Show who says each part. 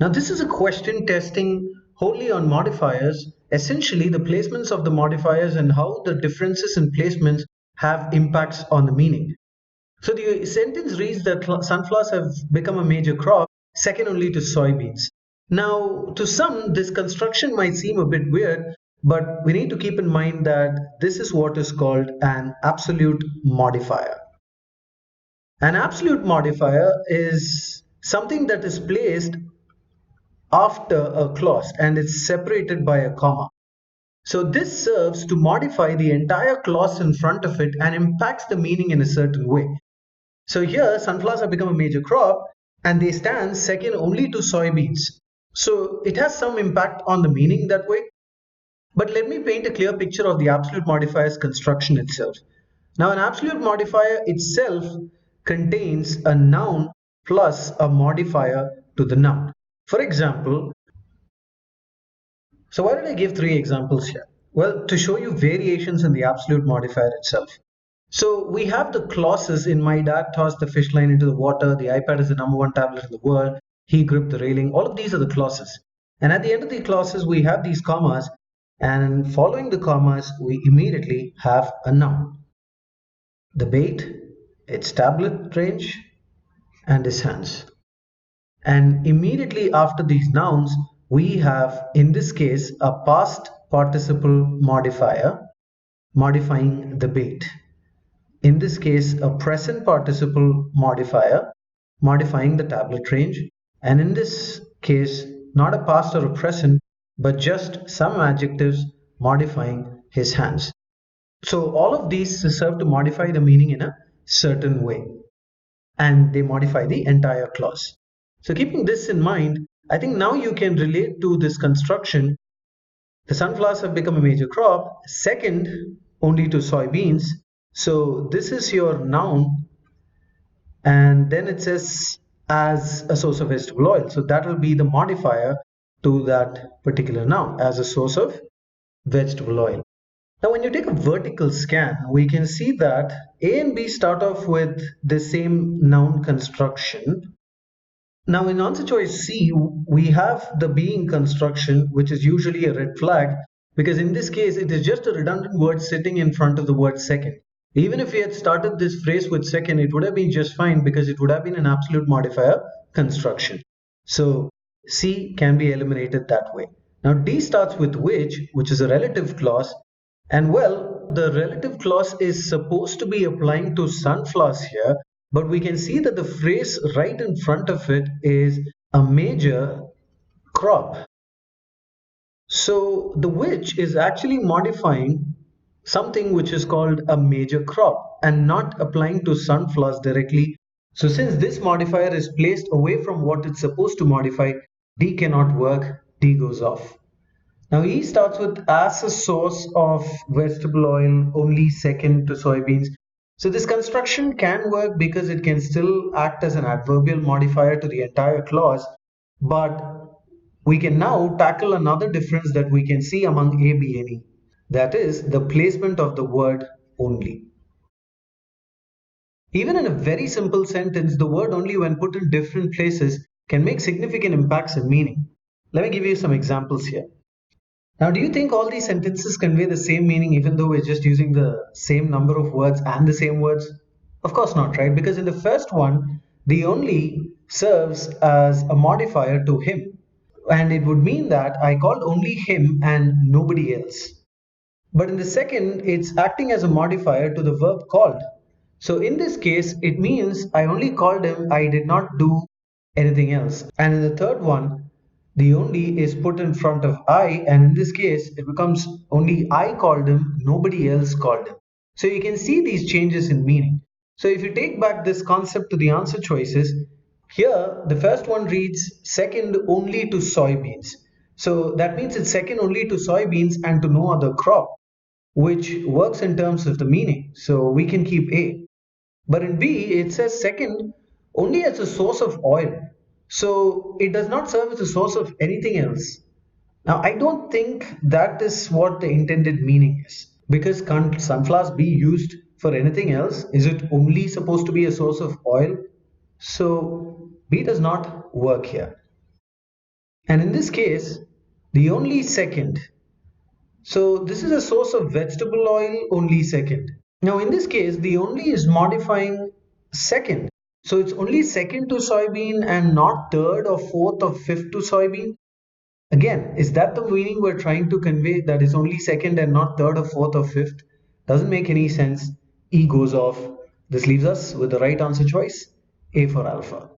Speaker 1: Now, this is a question testing wholly on modifiers, essentially the placements of the modifiers and how the differences in placements have impacts on the meaning. So the sentence reads that sunflowers have become a major crop, second only to soybeans. Now, to some, this construction might seem a bit weird, but we need to keep in mind that this is what is called an absolute modifier. An absolute modifier is something that is placed after a clause and it's separated by a comma. So this serves to modify the entire clause in front of it and impacts the meaning in a certain way. So here sunflowers have become a major crop and they stand second only to soybeans. So it has some impact on the meaning that way. But let me paint a clear picture of the absolute modifier's construction itself. Now an absolute modifier itself contains a noun plus a modifier to the noun. For example, so why did I give three examples here? Well, to show you variations in the absolute modifier itself. So we have the clauses in my dad tossed the fish line into the water, the iPad is the number one tablet in the world, he gripped the railing. All of these are the clauses. And at the end of the clauses, we have these commas, and following the commas, we immediately have a noun. The bait, its tablet range, and his hands. And immediately after these nouns, we have, in this case, a past participle modifier modifying the bait. In this case, a present participle modifier modifying the tablet range. And in this case, not a past or a present, but just some adjectives modifying his hands. So all of these serve to modify the meaning in a certain way. And they modify the entire clause. So keeping this in mind, I think now you can relate to this construction. The sunflowers have become a major crop, second only to soybeans. So this is your noun, and then it says as a source of vegetable oil. So that will be the modifier to that particular noun as a source of vegetable oil. Now, when you take a vertical scan, we can see that A and B start off with the same noun construction. Now, in answer choice C, we have the being construction, which is usually a red flag, because in this case, it is just a redundant word sitting in front of the word second. Even if we had started this phrase with second, it would have been just fine because it would have been an absolute modifier construction. So C can be eliminated that way. Now D starts with which is a relative clause. And well, the relative clause is supposed to be applying to sunflowers here, but we can see that the phrase right in front of it is a major crop. So the which is actually modifying something which is called a major crop and not applying to sunflowers directly. So since this modifier is placed away from what it's supposed to modify, D cannot work, D goes off. Now E starts with as a source of vegetable oil, only second to soybeans. So this construction can work because it can still act as an adverbial modifier to the entire clause, but we can now tackle another difference that we can see among A, B, and E. That is the placement of the word only. Even in a very simple sentence, the word only when put in different places can make significant impacts in meaning. Let me give you some examples here. Now, do you think all these sentences convey the same meaning even though we're just using the same number of words and the same words? Of course not, right? Because in the first one, the only serves as a modifier to him. And it would mean that I called only him and nobody else. But in the second, it's acting as a modifier to the verb called. So in this case, it means I only called him, I did not do anything else. And in the third one, the only is put in front of I, and in this case, it becomes only I called him, nobody else called him. So you can see these changes in meaning. So if you take back this concept to the answer choices, here the first one reads second only to soybeans. So that means it's second only to soybeans and to no other crop, which works in terms of the meaning. So we can keep A. But in B, it says second only as a source of oil. So it does not serve as a source of anything else. Now, I don't think that is what the intended meaning is. Because can't sunflowers be used for anything else? Is it only supposed to be a source of oil? So B does not work here. And in this case, the only second. So this is a source of vegetable oil, only second. Now in this case, the only is modifying second. So it's only second to soybean and not third or fourth or fifth to soybean. Again, is that the meaning we're trying to convey, that is only second and not third or fourth or fifth? Doesn't make any sense. E goes off. This leaves us with the right answer choice, A for alpha.